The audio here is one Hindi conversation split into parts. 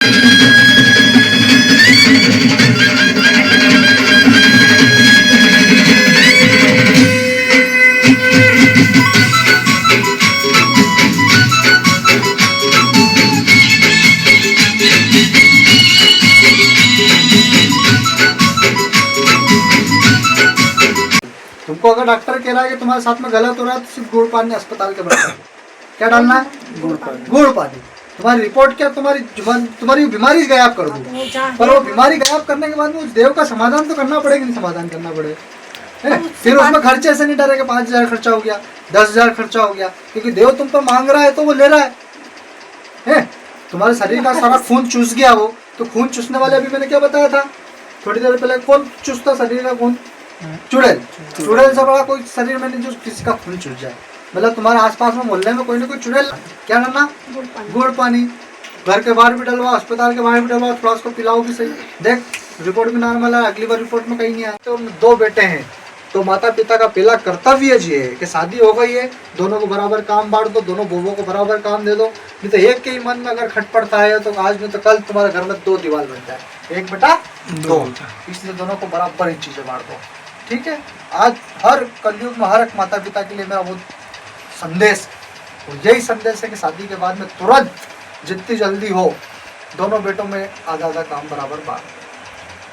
तुमको अगर डॉक्टर कह रहा है कि तुम्हारे साथ में गलत हो रहा है तो सिर्फ गुड़ पानी अस्पताल के बराबर क्या डालना है? गुड़ पानी। तुम्हारी रिपोर्ट क्या, तुम्हारी बीमारी गायब कर दूँ, पर वो बीमारी गायब करने के बाद में उस देव का समाधान तो करना पड़ेगा, नहीं समाधान करना पड़ेगा। फिर उसमें खर्चे से नहीं डरेगा, 5,000 खर्चा हो गया, 10,000 खर्चा हो गया, क्योंकि देव तुम पर मांग रहा है तो वो ले रहा है। तुम्हारे शरीर का सारा खून चूस गया वो, तो खून चूसने वाले अभी मैंने क्या बताया था थोड़ी देर पहले, कौन चूसता शरीर का खून? चुड़ैल। चुड़ैल से बड़ा कोई शरीर में नहीं जो किसी का खून चूस जाए। मतलब तुम्हारे आसपास में मोहल्ले में कोई ना कोई चुड़ैल, क्या करना? गुड़ पानी। घर के बाहर भी डलवा, अस्पताल के बाहर भी डलवा, थोड़ा उसको पिलाओ भी सही। देख रिपोर्ट भी नॉर्मल है, अगली बार रिपोर्ट में कहीं नहीं आया। तो 2 बेटे हैं, तो माता पिता का पहला कर्तव्य ये है कि शादी हो गई है, दोनों को बराबर काम बांट दो, दोनों बहुओं को बराबर काम दे दो। नहीं तो एक के ही मन में अगर खटपड़ता है तो आज नहीं तो कल तुम्हारे घर में 2 दीवार बन जाए, 1 बेटा 2। इसलिए दोनों को बराबर ही चीजें बांट दो, ठीक है। आज हर कलयुग में हर एक माता पिता के लिए मेरा वो संदेश, और यही संदेश है कि शादी के बाद में तुरंत जितनी जल्दी हो दोनों बेटों में आधा आधा काम बराबर बांट,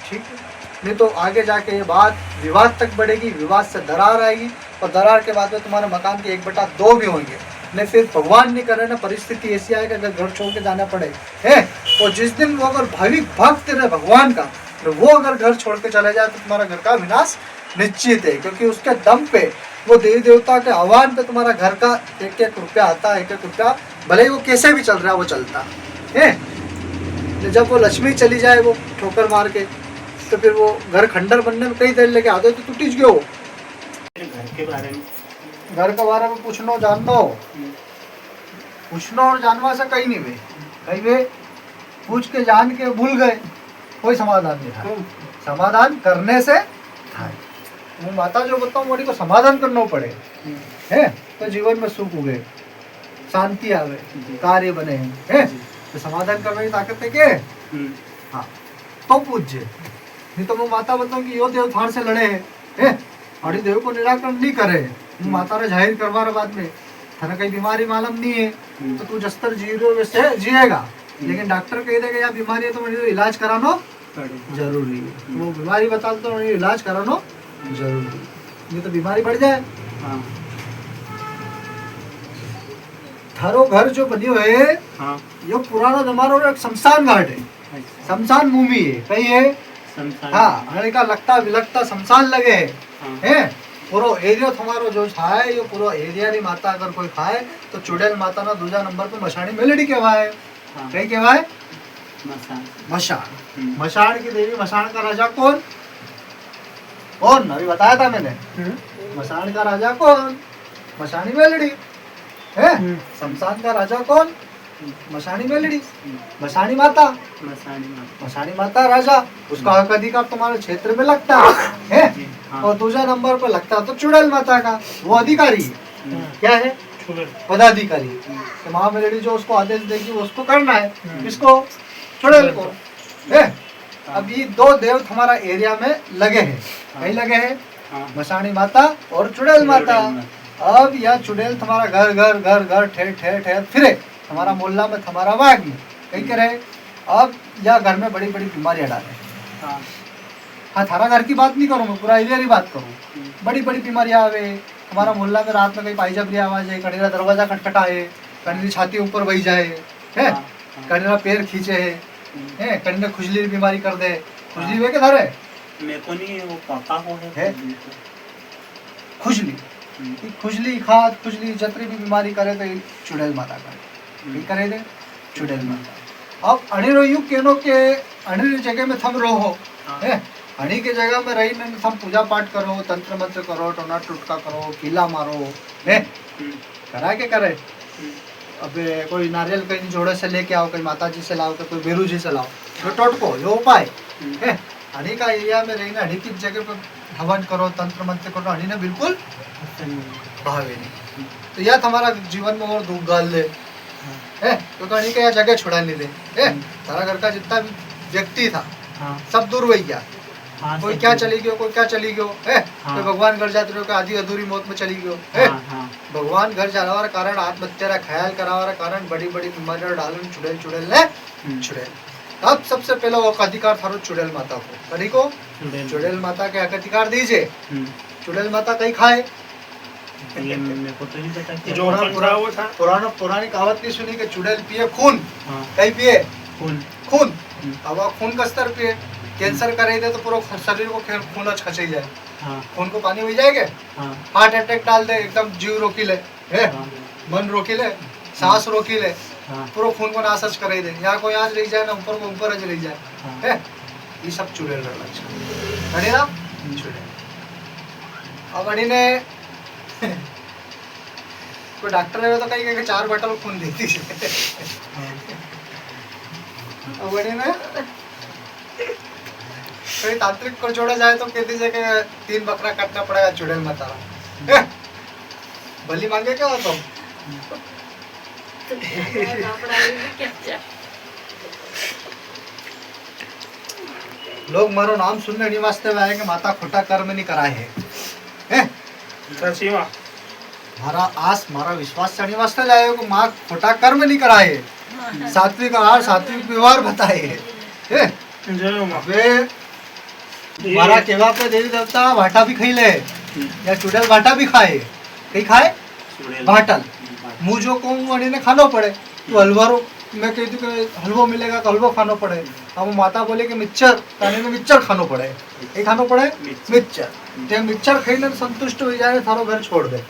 ठीक है। नहीं तो आगे जाके ये बात विवाद तक बढ़ेगी, विवाद से दरार आएगी, और दरार के बाद में तुम्हारे मकान के 1 बेटा 2 भी होंगे। नहीं फिर भगवान नहीं करे ना, परिस्थिति ऐसी आएगी अगर घर छोड़ के जाना पड़े है। और जिस दिन वो अगर भाविक भक्त रहे भगवान का, तो वो अगर घर छोड़ के चले जाए तो तुम्हारा घर का विनाश निश्चित है, क्योंकि उसके दम पे, वो देवी देवता के आह्वान पे तुम्हारा घर का 1-1 रुपया आता है, 1-1 रुपया, भले ही वो कैसे भी चल रहा है वो चलता है। जब वो लक्ष्मी चली जाए वो ठोकर मार के, तो फिर वो घर खंडर बनने में कई देर लगे, आधे तो टूटिज गयो। घर के बारे में पूछनो जाननो, पूछनो और जानवा से कहीं नहीं वे, कहीं वे पूछ के जान के भूल गए, कोई समाधान नहीं था। समाधान करने से था, वो माता जो बताऊँ मोड़ी को समाधान करना पड़े है, तो जीवन में सुख हुए, शांति आवे, कार्य बने हैं, तो समाधान करने की ताकत है के हाँ, तो पूछे। नहीं तो वो माता बताऊँ कि यो देव थार से लड़े हैं, और देव को निराकरण नहीं करे, माता ने जाहिर करवा रहा बाद में, थाना कहीं बीमारी मालूम नहीं है तो तू जस्तर जी रहे वैसे जिएगा, लेकिन डॉक्टर कह देगा या बीमारी है तो मुझे इलाज कराना जरूरी है, तो वो बीमारी बता तो मुझे इलाज कराना जरूरी है, नहीं तो बीमारी बढ़ जाए। थारो घर जो बनी हुए है, यो पुराना जमाना एक शमशान घाट है, शमशान भूमि है, कहीं है हाँ, हरे का लगता विलगता शमशान लगे है। पूरा एरिया तुम्हारो जो है, ये पूरा एरिया री माता अगर कोई खाए तो चुड़ैल माता ना दूसरा नंबर पे मशाणी मेलडी कहवाए, कहीं कहवाए मशाण। मशाण की देवी, मशाण का राजा कौन? कौन अभी बताया था मैंने, मशाण का राजा कौन? मशाणी मेलडी है। शमशान का राजा कौन? मशाणी मेलडी, मशाणी माता, मशाणी माता राजा, उसका हक अधिकार तुम्हारे क्षेत्र में लगता है। और दूसरा नंबर पर लगता तो चुड़ैल माता का, वो अधिकारी क्या है? पदाधिकारी। तो महामेलडी जो उसको आदेश देगी वो उसको करना है, किसको? चुड़ैल को है। अब ये 2 देव तुम्हारा एरिया में लगे हैं, कहीं लगे हैं? मशाणी माता और चुड़ैल माता। अब यह चुड़ैल तुम्हारा घर घर घर घर ठेर ठेर ठेर फिरे, हमारा मोहल्ला में हमारा वाग में कहीं के रहे। अब यह घर में बड़ी बड़ी बीमारियां डाले। हाँ, थारा घर की बात नहीं करूँ मैं, पूरा एरिया की बात करूँ। बड़ी बड़ी बीमारियां आवे हमारा मोहल्ला में, रात में कहीं पाइजाबरी आवाज है, कड़ेरा दरवाजा खटखटाए, कड़ेरी छाती ऊपर बही जाए है, कड़ेरा पैर खींचे है, कड़े खुजली की बीमारी कर दे। खुजली वे के धर है मेरे को नहीं, वो पापा को है खुजली, खुजली खाद खुजली जतरी भी बीमारी करे तो चुड़ैल माता करे, करे दे चुड़ैल माता। अब अणिरो यू केनो के अणिर जगह में थम रहो है, अणी के जगह में रही में थम पूजा पाठ करो, तंत्र मंत्र करो, टोना टुटका करो, कीला मारो है, करा के करे। अब कोई नारियल कहीं जोड़े से लेके आओ, कहीं माता जी से लाओ, कोई बेरू जी से लाओ, जो टोटको जो उपाय है। अणी का एरिया में रही अणी की जगह पर हवन करो, तंत्र मंत्र करो, अणी ने बिल्कुल भावे नहीं। तो यह हमारा जीवन में और दुख गाल दे है तो कहीं के यहाँ जगह छुड़ा नहीं दे है तारा घर का जितना भी व्यक्ति था हाँ सब दूर वही गया हाँ कोई सब क्या दूर। चली गयो कोई क्या चली गयो है हाँ। कोई भगवान घर जाते रहो कोई आधी अधूरी मौत में चली गयो है हाँ हाँ भगवान घर जाने वाला कारण आत्महत्या रा ख्याल करा वाला कारण बड़ी बड़ी बीमारियां डालन चुड़ैल चुड़ैल ने चुड़ैल अब सबसे पहला वो अधिकार थारो चुड़ैल माता को करी को चुड़ैल माता के हक अधिकार दीजिए चुड़ैल माता कहीं खाए ये मेरे को तो नहीं पता कि जो वो था पुरानी कहावत नहीं सुनी कि चुड़ैल पिए खून हाँ कहीं पिए खून खून अब आप खून का स्तर पिए कैंसर का रही थे तो पूरा शरीर को खून खचे जाए हाँ खून को पानी हो जाएगा हाँ हार्ट अटैक डाल दे एकदम जीव रोकी ले है हाँ मन रोकी ले सांस रोकी ले हाँ पूरा खून को नासच करे दे यहाँ कोई आज रह जाए ना ऊपर को ऊपर रह जाए हाँ है ये सब चुड़ैल का लक्षण अरे ना चुड़ैल अब अड़ी ने कोई डॉक्टर है तो कहीं कहीं 4 बोतल खून देती है अब अड़ी ने कोई तांत्रिक को जोड़ा जाए तो कहती है कि 3 बकरा काटना पड़ेगा चुड़ैल माता भली मांगे क्या हो तुम लोग मारो नाम सुनने नहीं वास्ते में आए कि माता खोटा कर्म नहीं कराए है सची वा मारा आस मारा विश्वास चढ़ने वास्ते लाए को माँ खोटा कर्म नहीं कराए सात्विक आहार सात्विक व्यवहार बताए है जो मा अबे मारा केवा पे देवी देवता भाटा भी खाई ले या चुड़ैल भाटा भी खाए कहीं खाए भाटल मुँह जो कहूँ वही ने खाना पड़े तो हलवारो मैं कहती हूँ कि हलवो मिलेगा तो हलवो खाना पड़े अब माता बोले कि मिक्सचर ताने में मिक्सचर खाना पड़े ये खाना पड़े मिक्सचर ते मिक्सचर खाई संतुष्ट हो जाए थारो घर छोड़ दे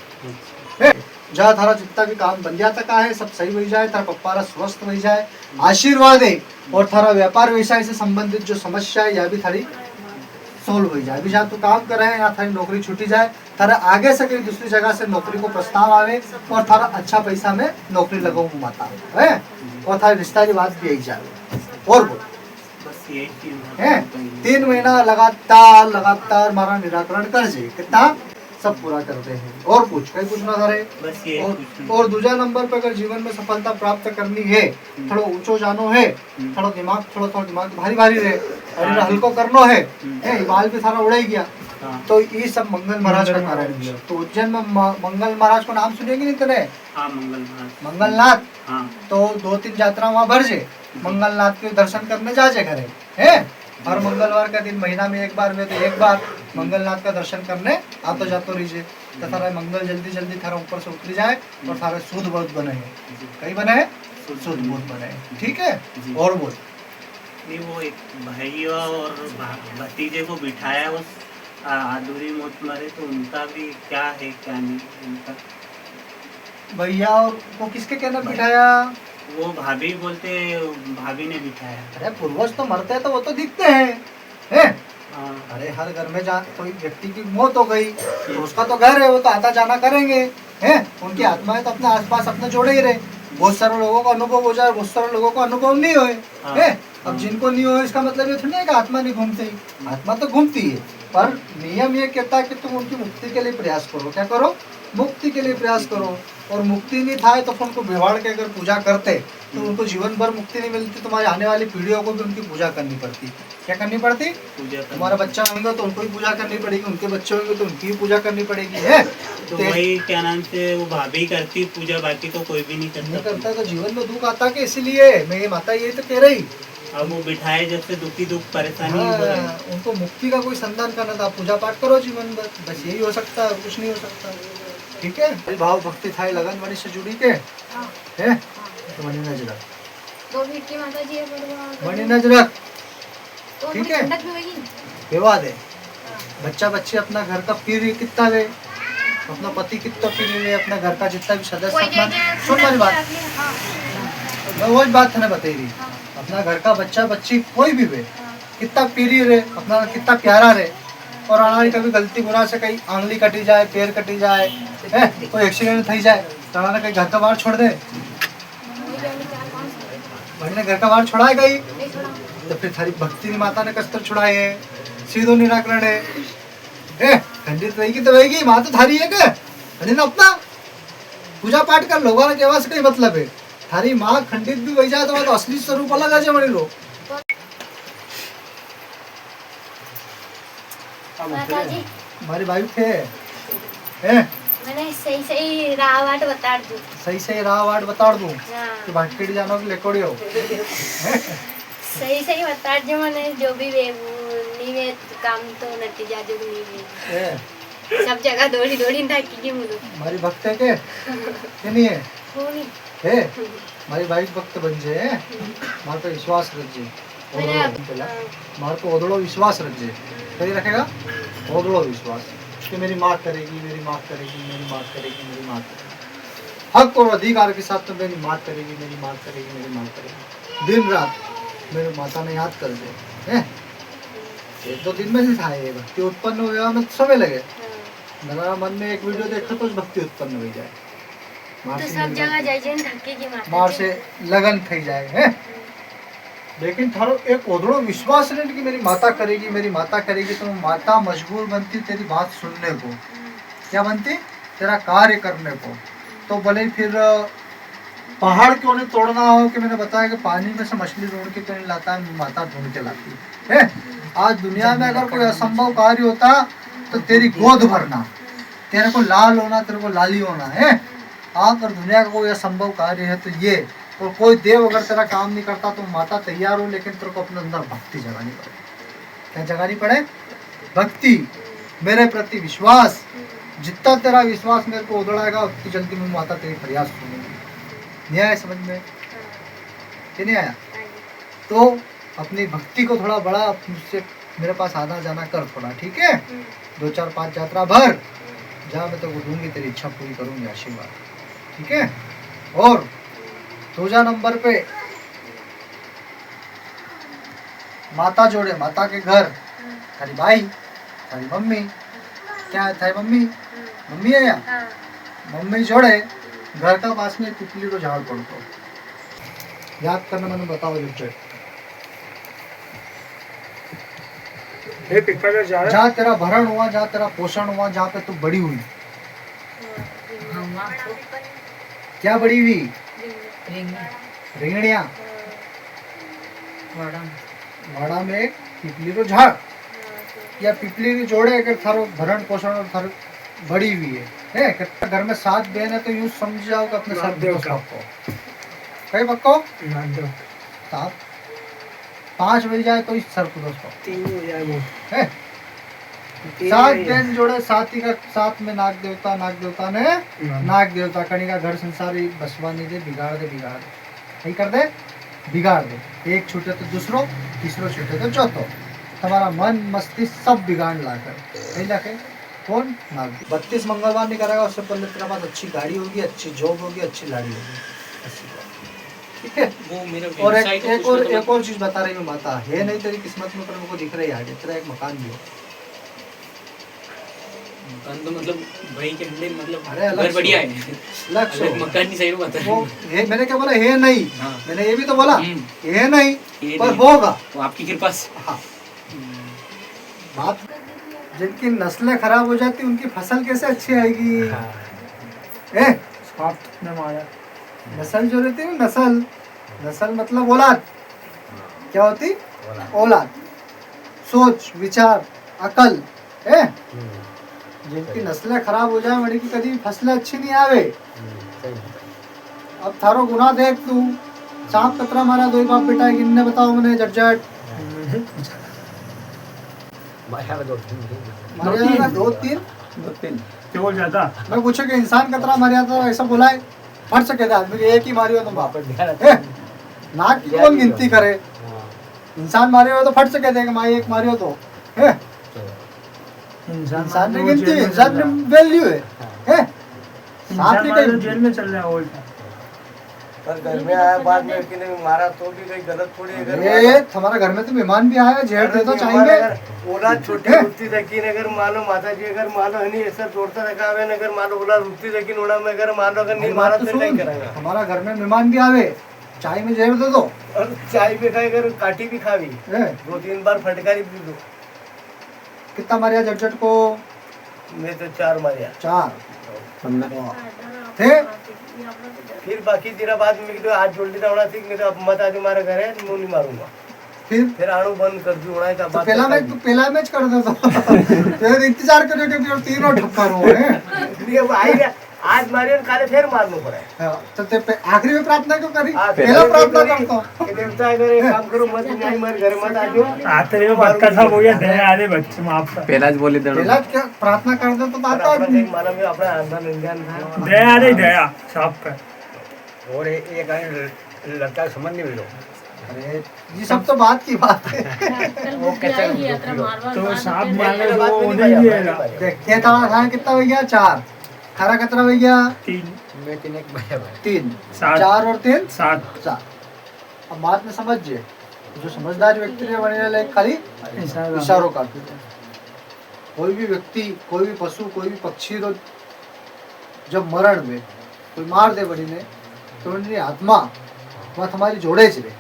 जहाँ थारा जितना भी काम बन जाता का है सब सही हो जाए थारा पप्पारा स्वस्थ हो जाए आशीर्वाद है और थारा व्यापार व्यवसाय से संबंधित जो समस्या है यह भी थारी सोल्व हो जाए अभी जहाँ तू काम कर रहे हैं यहाँ थारी नौकरी छूटी जाए थारा आगे से कहीं दूसरी जगह से नौकरी को प्रस्ताव आवे और थारा अच्छा पैसा में नौकरी लगाओ माता है और थारी रिश्ता की बात भी यही जाए और बोल बस यही चीज है 3 महीना लगातार मारा निराकरण कर जे कितना सब पूरा करते हैं और पूछ कहीं पूछना करे बस ये और दूसरा नंबर पे अगर जीवन में सफलता प्राप्त करनी है थोड़ा ऊंचो जानो है थोड़ा दिमाग भारी भारी रहे और हल्को करनो है बाल भी सारा उड़ाई गया तो ये सब मंगल महाराज का कारण है तो उज्जैन में मंगल महाराज को नाम सुनेंगे नहीं तेरे हाँ मंगल महाराज मंगलनाथ हाँ तो 2-3 यात्रा वहाँ भर जे मंगलनाथ के दर्शन करने जा जे घरे है हर मंगलवार का दिन महीना में एक बार में तो एक बार मंगलनाथ का दर्शन करने आतो जातो रहिए तो थारा मंगल जल्दी जल्दी थारा ऊपर से उतरी जाए और थारा शुद्ध बहुत बने कहीं बने शुद्ध बहुत बने ठीक है और बोल नहीं वो एक भैया और भतीजे को बिठाया उस अधूरी मौत मरे तो उनका भी क्या है क्या नहीं उनका भैया और वो किसके कहना बिठाया वो भाभी बोलते भाभी ने बिठाया अरे पूर्वज तो मरते हैं तो वो तो दिखते हैं हाँ अरे हर घर में जा कोई व्यक्ति की मौत हो गई तो उसका तो घर है वो तो आता जाना करेंगे हैं उनकी आत्माएं तो अपने आसपास अपने जोड़े ही रहे बहुत सारे लोगों को अनुभव हो जाए बहुत सारे लोगों को अनुभव नहीं होए है अब जिनको नहीं हो इसका मतलब ये थोड़ी है कि आत्मा नहीं घूमती आत्मा तो घूमती है पर नियम ये कहता है कि तुम उनकी मुक्ति के लिए प्रयास करो क्या करो मुक्ति के लिए प्रयास करो और मुक्ति नहीं था तो उनको बिगाड़ के अगर पूजा करते तो उनको जीवन भर मुक्ति नहीं मिलती तुम्हारी आने वाली पीढ़ियों को भी उनकी पूजा करनी पड़ती क्या करनी पड़ती पूजा तुम्हारा बच्चा होंगे तो उनको ही पूजा करनी पड़ेगी उनके बच्चे होंगे तो उनकी भी पूजा करनी पड़ेगी है तो वही क्या नाम से वो भाभी करती पूजा बाकी तो कोई भी नहीं नहीं करता करता तो जीवन में दुख आता के इसलिए मेरी माता यही तो कह रही अब वो बिठाए जब से दुखी दुख परेशानी हाँ, हो रहा है उनको मुक्ति का कोई संधान करना था पूजा पाठ करो जीवन भर बस यही हो सकता है और कुछ नहीं हो सकता ठीक है भाव भक्ति थाई लगन वाली से जुड़ी के है तो मनी नजर दो मिनट की माता जी है मनी नजर तो ठीक है। ठंडक भी होगी विवाद है बच्चा बच्चे अपना घर का पीर कितना ले अपना पति कितना पीर ले अपना घर का जितना भी सदस्य अपना सुन मेरी बात मैं वो बात थाने बताई रही अपना घर का बच्चा बच्ची कोई भी वे कितना पीरी रहे अपना कितना प्यारा रहे और आना कभी गलती गुनाह से कहीं आंगली कटी जाए पैर कटी जाए है कोई एक्सीडेंट थी जाए तो आना कहीं घर का बाहर छोड़ दे भाई ने घर का बाहर छोड़ा है कहीं तो फिर थारी भक्ति माता ने कस्तर छुड़ाए है सीधो निराकरण है खंडित रहेगी तो रहेगी माँ तो थारी है क्या ना अपना पूजा पाठ कर लोगों के आवाज का ही मतलब है थारी माँ खंडित भी वही जाए तो असली स्वरूप अलग आ जाए मणि लो। माता जी મારી વાઈફ છે હે मैंने सही सही राह वाट बता दूं। सही सही राह वाट बता दूं हाँ कि भाटकेड़ी जानो के लेकोड़ियो सही सही बता दो मैंने जो भी वे नीवे काम तो नटी जा जो नीवे ए सब जगह दौड़ी दौड़ी नाकी की मुझे મારી ભક્ત है के नहीं है होनी હે મારી વાઈફ ભક્ત બન છે માર पे विश्वास रखजे मैंने मार पे ओदड़ो विश्वास रखजे कहीं रखेगा ओदड़ो विश्वास कि मेरी माँ करेगी मेरी माँ करेगी मेरी माँ करेगी मेरी माँ करेगी हक और अधिकार के साथ तो मेरी माँ करेगी मेरी माँ करेगी मेरी माँ करेगी दिन रात मेरी माता ने याद कर दे हैं एक दो दिन में ही था ये भक्ति उत्पन्न हुआ में समय लगे मेरा मन में एक वीडियो देखा तो भक्ति उत्पन्न हो जाए तो सब जगह जाए जन धक्के की माता मार से लगन थई जाए है लेकिन थारो एक ओदड़ो विश्वास नहीं कि मेरी माता करेगी तो माता मजबूर बनती तेरी बात सुनने को क्या बनती तेरा कार्य करने को तो भले ही फिर पहाड़ क्यों नहीं तोड़ना हो कि मैंने बताया कि पानी में से मछली ढूंढ के क्यों नहीं लाता है माता ढूंढ के लाती है आज दुनिया में अगर कोई असंभव कार्य होता तो तेरी गोद भरना तेरे को लाल होना तेरे को लाली होना है अगर दुनिया का कोई असंभव कार्य है तो ये और कोई देव अगर तेरा काम नहीं करता तो माता तैयार हो लेकिन तेरे को अपने अंदर भक्ति जगानी पड़े क्या जगानी पड़े भक्ति मेरे प्रति विश्वास जितना तेरा विश्वास मेरे को उधड़ाएगा उतनी जल्दी मैं माता तेरी फरियाद सुनूंगी नहीं आया समझ में कि नहीं आया तो अपनी भक्ति को थोड़ा बड़ा मुझसे मेरे पास आना जाना कर थोड़ा ठीक है 2 4 5 यात्रा भर जहाँ मैं तेरे को दूंगी तेरी इच्छा पूरी करूंगी आशीर्वाद ठीक है और दूसरा नंबर पे माता जोड़े माता के घर थारी भाई थारी मम्मी क्या है थारी मम्मी है या मम्मी जोड़े घर का पास में पिपली को झाड़ पड़तो याद करना मैंने बताओ जो ये पिपल का झाड़ जहाँ तेरा भरण हुआ जहाँ तेरा पोषण हुआ जहाँ पे तू बड़ी हुई क्या बड़ी हुई रिंगणिया वाड़ा में एक पिपली रो झाड़ या पिपली री जोड़े अगर थारो भरण पोषण और थारो बड़ी हुई है घर में 7 बहन है तो यूं समझ जाओ कि अपने सर दो सबको कई पक्को सात 5 बज जाए तो इस सर को दोस्तों 3 हो जाए वो है 7 बहन जोड़े साथी का साथ में नाग देवता ने नाग देवता कणिका घर संसारी बसवा नहीं दे बिगाड़ दे नहीं कर दे बिगाड़ दे एक छूटे तो दूसरो तीसरो छूटे तो चौथो तुम्हारा मन मस्तिष्क सब बिगाड़ लाकर नहीं लाके कौन नाग 32 मंगलवार नहीं करेगा उससे पहले तेरे पास अच्छी गाड़ी होगी अच्छी जॉब होगी अच्छी लाड़ी होगी ठीक है वो मेरा और वेबसाइट है, एक उसमें तो और चीज बता रही हूँ माता है नहीं तेरी किस्मत में पर मुझको दिख रही है आगे तेरा एक मकान भी हो मकान तो मतलब भाई के अंडे मतलब अरे अलग घर बढ़िया है अलग से अलग मकान नहीं सही बता वो है मैंने क्या बोला है नहीं हाँ। मैंने ये भी तो बोला है नहीं ये पर नहीं। होगा तो आपकी कृपा से हाँ बात जिनकी नस्लें खराब हो जाती उनकी फसल कैसे अच्छी आएगी ए साथ में मारा नस्ल जो रहती है ना नस्ल मतलब औलाद क्या होती औलाद सोच विचार अकल है जिनकी नस्लें खराब हो जाए बड़ी की कभी फसलें अच्छी नहीं आवे अब थारो गुना देख तू सांप कतरा मारा 2 बाप बेटा गिनने बताओ मैंने झट मारा 2-3 क्यों जाता मैं पूछे कि इंसान कतरा मारा था ऐसा बोला है फट सके थे आदमी एक ही मारी हो तुम नाक की कौन गिनती करे इंसान मारे हो तो फट सके थे माँ एक मारी हो तो इंसान की गिनती इंसान में वैल्यू है सांप की इंसान कहीं जेल में चल रहा है उल्टा पर घर में आया बाद में किसी ने मारा तो भी कोई गलत थोड़ी है। अगर ये हमारे घर में तो मेहमान भी आया झेड़ दे तो चाहेंगे औलाद छोटी रुकती थकी अगर मानो माता जी अगर मानो है नहीं ऐसा तोड़ता रखा है अगर मानो औलाद रुकती थकी नोड़ा में अगर मानो अगर नहीं मारा तो तो नहीं सुन, करेगा। हमारा घर में मेहमान भी आवे चाय में झेड़ दे दो और चाय भी खाए अगर काटी भी खावी ए, 2-3 बार फटकारी भी दो। कितना मारिया झट को मैं तो 4 मारिया 4 थे फिर बाकी तेरा बाद में तो आज जोड़ देता होना थी नहीं तो अब मत आज मारा घर है मुंह नहीं मारूंगा फिर आणु बंद कर दी होना था तो पहला मैच कर दो तो फिर इंतजार करो कि फिर तीनों ठप्पर हो हैं आज मारियो काले फिर मारनो पड़े तो ते आखिरी में प्रार्थना क्यों करी पहला प्रार्थना करता हूं कि देवता अगर एक काम करो मत नहीं मर घर मत आजो आते हुए बच्चा सब हो गया दया आधे बच्चे माफ कर पहला बोली दे पहला क्या प्रार्थना कर दो तो बात आदमी माना में अपना अंदर इंसान था दया आधे दया साफ कर और एक लड़का समझ नहीं मिलो अरे ये सब तो बात की बात है तो साफ मारने वो नहीं दिएगा देख ये था कितना हो गया 4 खारा कितना हो गया 3 मैं तीन एक भैया भाई 3 सात। 4 और 3 7 4 अब बात में समझिए जो समझदार व्यक्ति है बने लाइक खाली इशारों काटते हैं कोई भी व्यक्ति कोई भी पशु कोई भी पक्षी रो जब मरण में कोई मार दे बड़ी ने तो उनकी आत्मा वह हमारी जोड़े ज रे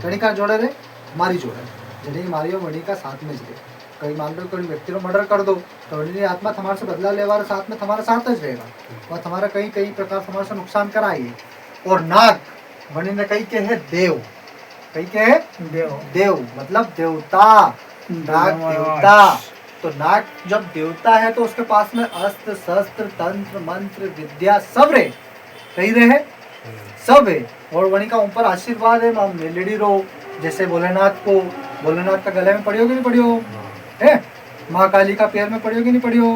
कहीं का जोड़े रे हमारी जोड़े जड़ी मारियो मणि का साथ में ज रे कहीं मान लो कोई व्यक्ति को मर्डर कर दो तो उनकी आत्मा हमारे से बदला ले वाला साथ में हमारे साथ ज रहेगा वह हमारा कहीं कहीं प्रकार हमारे से नुकसान कराएगी और नाग बनी ने कहीं के है देव कहीं के है देव मतलब देवता नाग देवता तो नाग जब देवता है तो उसके पास में अस्त्र शस्त्र तंत्र मंत्र विद्या सब रे कहीं रहे सब है और वहीं का ऊपर आशीर्वाद है मां मेलेडी रो जैसे भोलेनाथ को भोलेनाथ का गले में पड़ी कि नहीं पड़ी हो है माँ काली का पैर में पड़ी कि नहीं पड़ी हो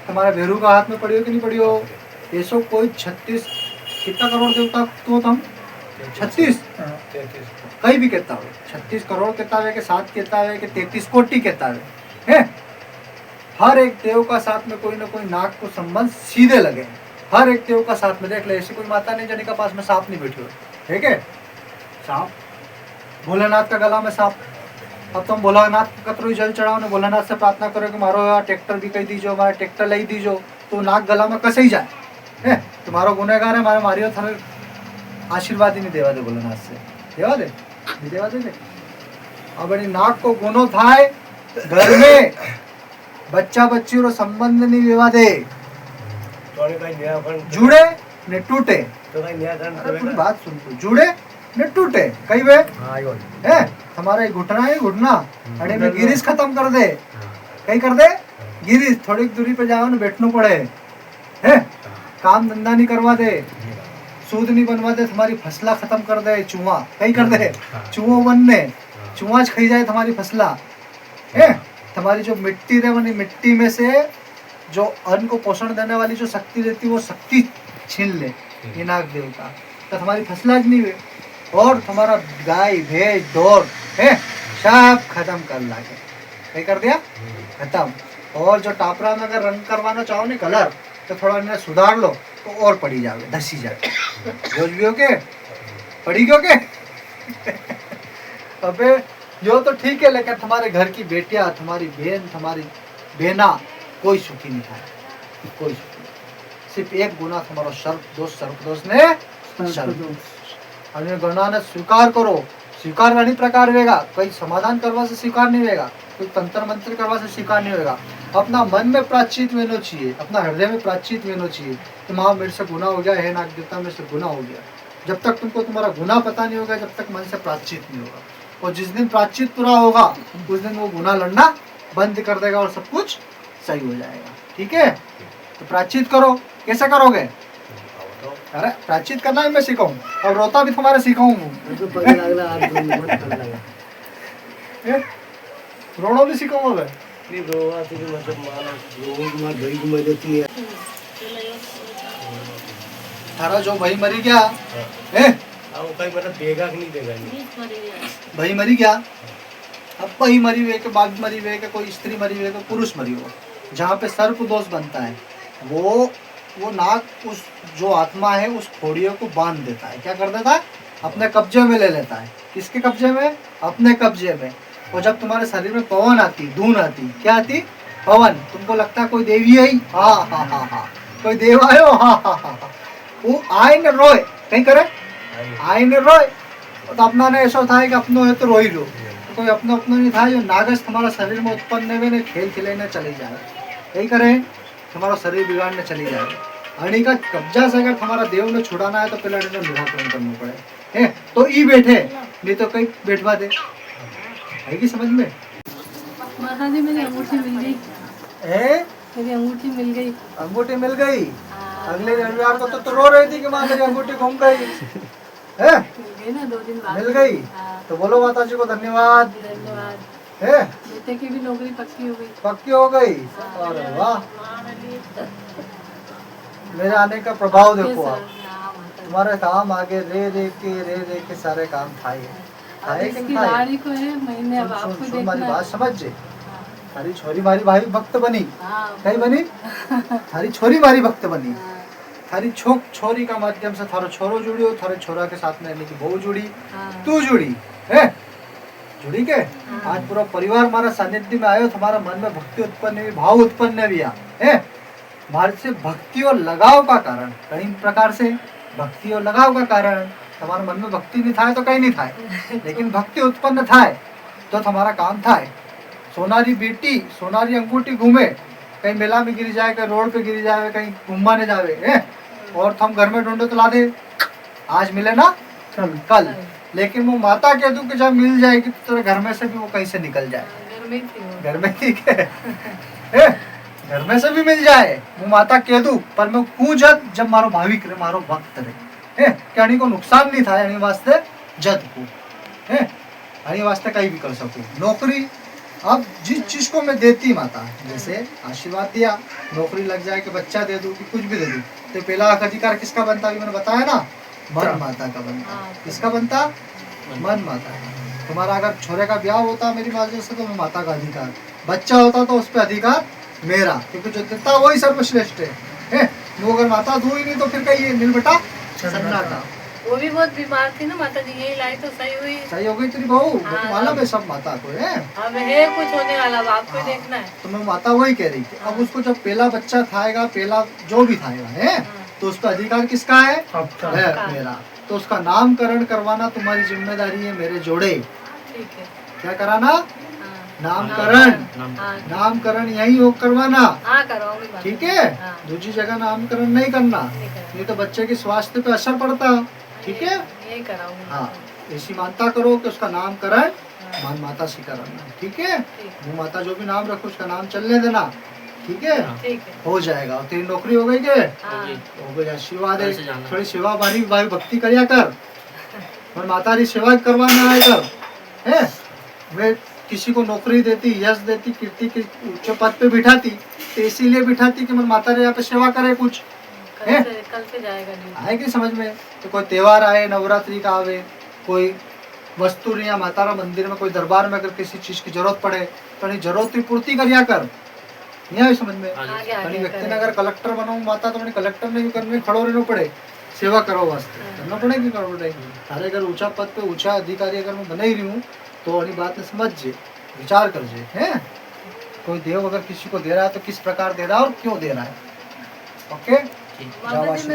तुम्हारा भेरू का हाथ में पड़ी कि नहीं पड़ी हो ये सब कोई 36 कितना करोड़ देवता तो हम 36 कहीं भी कहता हो 36 करोड़ कहता है कि 7 कहता है कि 33 कोटि कहता है हर एक देव का साथ में कोई ना कोई नाग को संबंध सीधे लगे हर एक देव का साथ में देख ले ऐसी कोई माता नहीं जाने का पास में सांप नहीं बैठी हो ठीक है सांप भोलेनाथ का गला में सांप अब तुम भोलेनाथ को कतरो जल चढ़ाओ ने भोलेनाथ से प्रार्थना करो कि मारो यार ट्रैक्टर भी कही दीजो हमारा ट्रैक्टर लाई दीजो तो नाक गला में कसे ही जाए है तुम्हारा गुनहगार है हमारे मारियो थाने आशीर्वाद ही नहीं देवा दे भोलेनाथ से देवा दे नहीं देवा दे अब नाक को गुनो थाय घर में बच्चा बच्ची रो संबंध नहीं देवा दे जुड़े ने टूटे पूरी बात सुन तू जुड़े ने टूटे कई वे है हमारा घुटना है घुटना अरे में गिरीश खत्म कर दे कहीं कर दे गिरीश थोड़ी दूरी पे जाओ ना बैठना पड़े है काम धंधा नहीं करवा दे सूद नहीं बनवा दे तुम्हारी फसला खत्म कर दे चूहा कहीं कर दे चूहो बनने चूहा खाई जाए तुम्हारी फसला है तुम्हारी जो मिट्टी रहे बनी मिट्टी में से जो अन्न को पोषण देने वाली जो शक्ति रहती है वो शक्ति छीन ले ये नाग देवता तो तुम्हारी फसला नहीं हुई और तुम्हारा गाय भैंस ढोर है सब खत्म कर लाके क्या कर दिया खत्म और जो टापरा में अगर रंग करवाना चाहो ना कलर तो थोड़ा इन्हें सुधार लो तो और पड़ी जावे धसी जाए जो भी हो के पड़ी क्यों के अबे यो तो ठीक है लेकिन तुम्हारे घर की बेटियां तुम्हारी बहन तुम्हारी बहना कोई सुखी नहीं है कोई सुखी नहीं। सिर्फ एक गुना तुम्हारा सर्प दोष ने अन्य गुना ने स्वीकार करो स्वीकार अनेक प्रकार होगा कोई समाधान करवा से स्वीकार नहीं होगा कोई तंत्र मंत्र करवा से स्वीकार नहीं होगा अपना मन में प्राचित वेनो चाहिए अपना हृदय में प्राचित वेनो चाहिए कि माँ मेरे से गुना हो गया है नाग देवता मेरे से गुना हो गया जब तक तुमको तुम्हारा गुना पता नहीं होगा जब तक मन से प्राचित नहीं होगा और जिस दिन प्राचित पूरा होगा उस दिन वो गुना लड़ना बंद कर देगा और सब कुछ सही हो जाएगा ठीक है तो प्राचित करो कैसे करोगे अरे प्राचित करना भी मैं सिखाऊं और रोता भी तुम्हारा सिखाऊं रोना भी सिखाऊंगा मैं थारा जो भाई मरी गया है देगा कि नहीं देगा भाई मरी गया अब भाई मरी हुए के बाप मरी हुए के कोई स्त्री मरी हुए के पुरुष मरी हो जहाँ पे सर्प दोष बनता है वो नाग उस जो आत्मा है उस खोड़ियों को बांध देता है क्या कर देता है अपने कब्जे में ले लेता है किसके कब्जे में अपने कब्जे में और जब तुम्हारे शरीर में पवन आती धून आती क्या आती पवन तुमको लगता है कोई देवी आई हाँ हाँ हाँ हाँ कोई देव आयो हाँ हाँ हाँ हाँ वो आए न रोए कहीं करे आए न रोए तो अपना ने ऐसा था कि अपनो है तो रो ही लो तो कोई अपना नहीं था जो नागस तुम्हारा शरीर में उत्पन्न हुए ने खेल खिलेने चले जाए यही करे तुम्हारा शरीर बिगाड़ने चली जाए अड़ी का कब्जा से अगर हमारा देव ने छुड़ाना है तो पहले अड़ी ने निराकरण करना पड़े है तो ई बैठे नहीं तो कहीं बैठवा दे है कि समझ में माता जी मेरी अंगूठी मिल गई है मेरी अंगूठी मिल गई अंगूठी मिल गई अगले रविवार को तो रो रही थी कि माँ मेरी अंगूठी घूम गई है मिल गई ना 2 दिन बाद मिल गई तो बोलो माता जी को धन्यवाद धन्यवाद है बेटे की भी नौकरी पक्की हो गई पक्की हो गई अरे वाह मेरे आने का प्रभाव देखो आप तुम्हारे काम आगे रे के सारे काम थाए अब इसकी लाड़ी को है महीने अब आपको सुन हमारी देखना बात समझ जे थारी छोरी मारी भाई भक्त बनी हाँ कहीं बनी थारी छोरी मारी भक्त बनी थारी छोरी का माध्यम से थारो छोरो जुड़ी हो थारे छोरा के साथ में यानी कि बहू जुड़ी हाँ तू जुड़ी है जुड़ी के आज पूरा परिवार हमारा सानिध्य में आयो तुम्हारा मन में भक्ति उत्पन्न हुई भाव उत्पन्न भी है हमारे से भक्ति और लगाव का कारण कई प्रकार से भक्ति और लगाव का कारण तुम्हारे मन में भक्ति नहीं था तो कहीं नहीं था लेकिन भक्ति उत्पन्न था तो तुम्हारा काम था सोनारी बेटी सोनारी अंगूठी घूमे कहीं मेला में गिर जाए कहीं रोड पे गिर जाए कहीं घूमने जावे है और तुम घर में ढूंढो तो ला दे आज मिले ना कल लेकिन वो माता कह दूं कि जब मिल जाएगी तो तेरे घर में से भी वो कहीं से निकल जाए घर में थी वो घर में ठीक है घर में से भी मिल जाए वो माता कह दूं पर मैं हूँ जब मारो भाविक रे मारो भक्त रे है कि को नुकसान नहीं था यानी वास्ते जद को है यानी वास्ते कहीं भी कर सकूं नौकरी अब जिस चीज को मैं देती माता जैसे आशीर्वाद दिया नौकरी लग जाए कि बच्चा दे दूं कि कुछ भी दे दूं तो पहला हक अधिकार किसका बनता है मैंने बताया ना मन माता का बनता किसका बनता मन माता का तुम्हारा अगर छोरे का ब्याह होता मेरी माता से तो माता का अधिकार बच्चा होता तो उस पर अधिकार मेरा क्योंकि जो देता वही सर्वश्रेष्ठ है वो अगर माता दू ही नहीं तो फिर कहिए मिल बेटा सन्नाटा वो भी बहुत बीमार थी ना माता जी यही लाई तो सही हुई सही हो गई तेरी बहू वो हाँ, तो मालूम है सब माता को है अब है कुछ होने वाला अब आपको ही देखना है तो मैं माता वही कह रही थी अब उसको जब पहला बच्चा थाएगा पहला जो भी थाएगा है तो उस पर अधिकार किसका है मेरा तो उसका नामकरण करवाना तुम्हारी जिम्मेदारी है मेरे जोड़े ठीक है क्या कराना हाँ नामकरण हाँ नामकरण यही हो करवाना हाँ करवाऊंगी बात। ठीक है हाँ। दूसरी जगह नामकरण नहीं करना नहीं करा- नहीं तो बच्चे के स्वास्थ्य पे असर पड़ता है ठीक है यही कराऊंगी हाँ ऐसी मानता करो कि उसका नामकरण मान माता से कराना ठीक है ठीक वो माता जो भी नाम रखो उसका नाम चलने देना ठीक है ठीक है हो जाएगा और तेरी नौकरी हो गई के हाँ हो गई आशीर्वाद है थोड़ी सेवा भारी भाई भक्ति करिया कर और माता की सेवा करवाना आए कर है मैं किसी को नौकरी देती यश देती कीर्ति के उच्च पद पे बिठाती तो इसीलिए बिठाती कि मैं माता रे यहाँ पे सेवा करे कुछ कल से जाएगा ड्यूटी आए कि समझ में तो कोई त्योहार आए नवरात्रि का आवे कोई वस्तु या माता रा मंदिर में कोई दरबार में अगर किसी चीज की जरूरत पड़े तो नहीं जरूरत की पूर्ति करिया कर नहीं आए समझ में आगे कहीं आगे व्यक्ति ने अगर कलेक्टर बनाऊं माता तो मैंने कलेक्टर नहीं करने खड़ो रहना पड़े सेवा करो वास्ते करना पड़ेगी करना पड़ेगी सारे अगर ऊंचा पद पे ऊंचा अधिकारी अगर मैं बना ही रही हूँ तो वाली बात ने समझ जे विचार कर जे है कोई देव अगर किसी को दे रहा है तो किस प्रकार दे रहा है और क्यों दे रहा है ओके माता जी